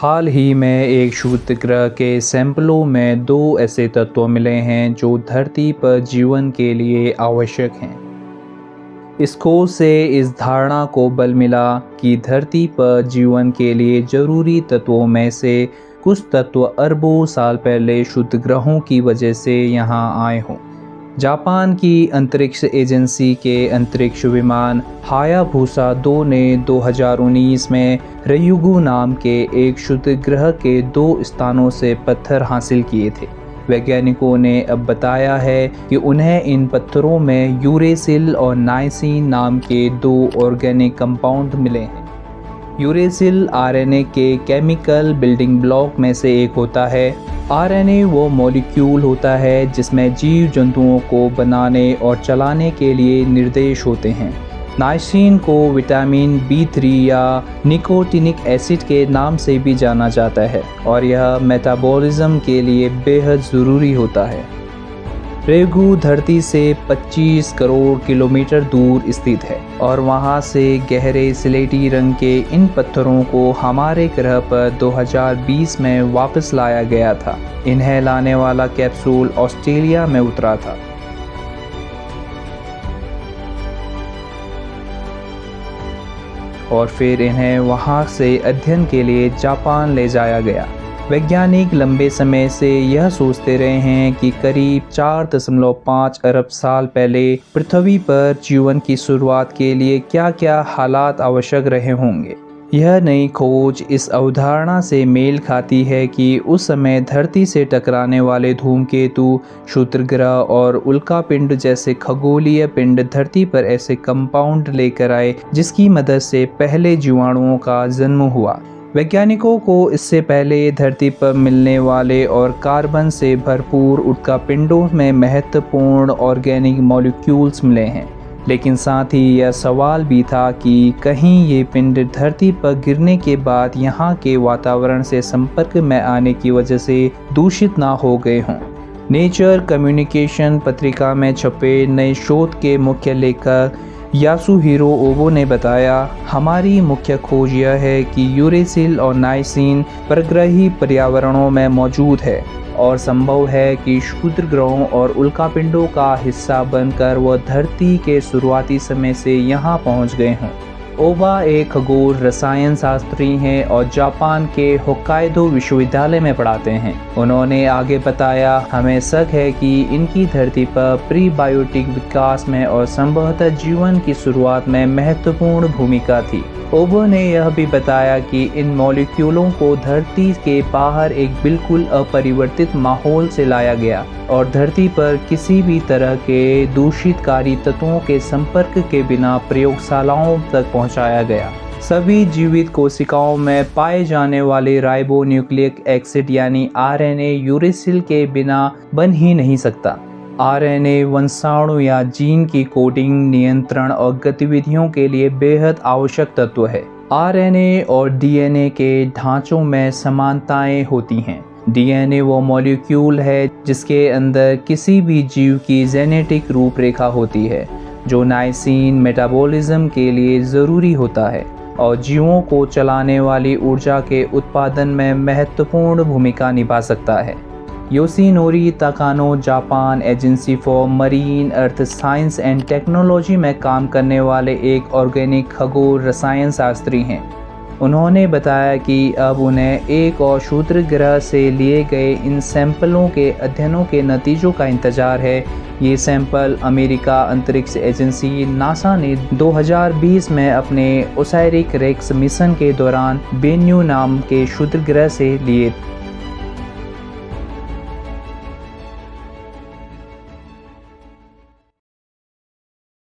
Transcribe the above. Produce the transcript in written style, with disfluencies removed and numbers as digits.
हाल ही में एक क्षुद्र ग्रह के सैंपलों में 2 ऐसे तत्व मिले हैं जो धरती पर जीवन के लिए आवश्यक हैं। इस खोज से इस धारणा को बल मिला कि धरती पर जीवन के लिए जरूरी तत्वों में से कुछ तत्व अरबों साल पहले क्षुद्र ग्रहों की वजह से यहाँ आए हों। जापान की अंतरिक्ष एजेंसी के अंतरिक्ष विमान हायाबुसा 2 ने 2019 में ryugu नाम के एक क्षुद्र ग्रह के 2 स्थानों से पत्थर हासिल किए थे। वैज्ञानिकों ने अब बताया है कि उन्हें इन पत्थरों में यूरेसिल और नाइसिन नाम के 2 ऑर्गेनिक कंपाउंड मिले हैं। यूरेसिल आरएनए के केमिकल बिल्डिंग ब्लॉक में से एक होता है। आरएनए वो मॉलिक्यूल होता है जिसमें जीव जंतुओं को बनाने और चलाने के लिए निर्देश होते हैं। नाइसिन को विटामिन B3 या निकोटिनिक एसिड के नाम से भी जाना जाता है और यह मेटाबॉलिज्म के लिए बेहद ज़रूरी होता है। ryugu धरती से 25 करोड़ किलोमीटर दूर स्थित है और वहां से गहरे स्लेटी रंग के इन पत्थरों को हमारे ग्रह पर 2020 में वापस लाया गया था। इन्हें लाने वाला कैप्सूल ऑस्ट्रेलिया में उतरा था। और फिर इन्हें वहां से अध्ययन के लिए जापान ले जाया गया। वैज्ञानिक लंबे समय से यह सोचते रहे हैं कि करीब 4.5 अरब साल पहले पृथ्वी पर जीवन की शुरुआत के लिए क्या-क्या हालात आवश्यक रहे होंगे। यह नई खोज इस अवधारणा से मेल खाती है कि उस समय धरती से टकराने वाले धूमकेतु, क्षुद्र ग्रह और उल्कापिंड जैसे खगोलीय पिंड धरती पर ऐसे कंपाउंड लेकर आए जिसकी मदद से पहले जीवाणुओं का जन्म हुआ। वैज्ञानिकों को इससे पहले धरती पर मिलने वाले और कार्बन से भरपूर उल्कापिंडों में महत्वपूर्ण ऑर्गेनिक मॉलिक्यूल्स मिले हैं, लेकिन साथ ही यह सवाल भी था कि कहीं ये पिंड धरती पर गिरने के बाद यहाँ के वातावरण से संपर्क में आने की वजह से दूषित ना हो गए हों। नेचर कम्युनिकेशन पत्रिका में छपे नए शोध के मुख्य लेखक यासुहिरो ओबो ने बताया, हमारी मुख्य खोज यह है कि यूरेसिल और नाइसिन परग्रही पर्यावरणों में मौजूद है और संभव है कि क्षुद्र ग्रहों और उल्कापिंडों का हिस्सा बनकर वह धरती के शुरुआती समय से यहाँ पहुँच गए हों। ओबा एक खगोल रसायन शास्त्री हैं और जापान के होक्काइडो विश्वविद्यालय में पढ़ाते हैं। उन्होंने आगे बताया, हमें शक है कि इनकी धरती पर प्रीबायोटिक विकास में और संभवतः जीवन की शुरुआत में महत्वपूर्ण भूमिका थी। ओबो ने यह भी बताया कि इन मॉलिक्यूलों को धरती के बाहर एक बिल्कुल अपरिवर्तित माहौल से लाया गया और धरती पर किसी भी तरह के दूषितकारी तत्वों के संपर्क के बिना प्रयोगशालाओं तक पहुंचाया गया। सभी जीवित कोशिकाओं में पाए जाने वाले राइबो न्यूक्लिक एसिड यानी आरएनए यूरेसिल के बिना बन ही नहीं सकता। आरएनए वंशाणु या जीन की कोडिंग, नियंत्रण और गतिविधियों के लिए बेहद आवश्यक तत्व है। आरएनए और डीएनए के ढांचों में समानताएं होती हैं। डीएनए वो मॉलिक्यूल है जिसके अंदर किसी भी जीव की जेनेटिक रूपरेखा होती है, जो नाइसिन मेटाबॉलिज्म के लिए ज़रूरी होता है और जीवों को चलाने वाली ऊर्जा के उत्पादन में महत्वपूर्ण भूमिका निभा सकता है। Yoshinori ताकानो Japan agency for marine earth science and technology में काम करने वाले एक ऑर्गेनिक खगोल रसायन शास्त्री हैं। उन्होंने बताया कि अब उन्हें एक और क्षुद्र ग्रह से लिए गए इन सैंपलों के अध्ययनों के नतीजों का इंतजार है। ये सैंपल अमेरिका अंतरिक्ष एजेंसी नासा ने 2020 में अपने ओसाइरिस रेक्स मिशन के दौरान बेन्यू नाम के क्षुद्र ग्रह से लिए।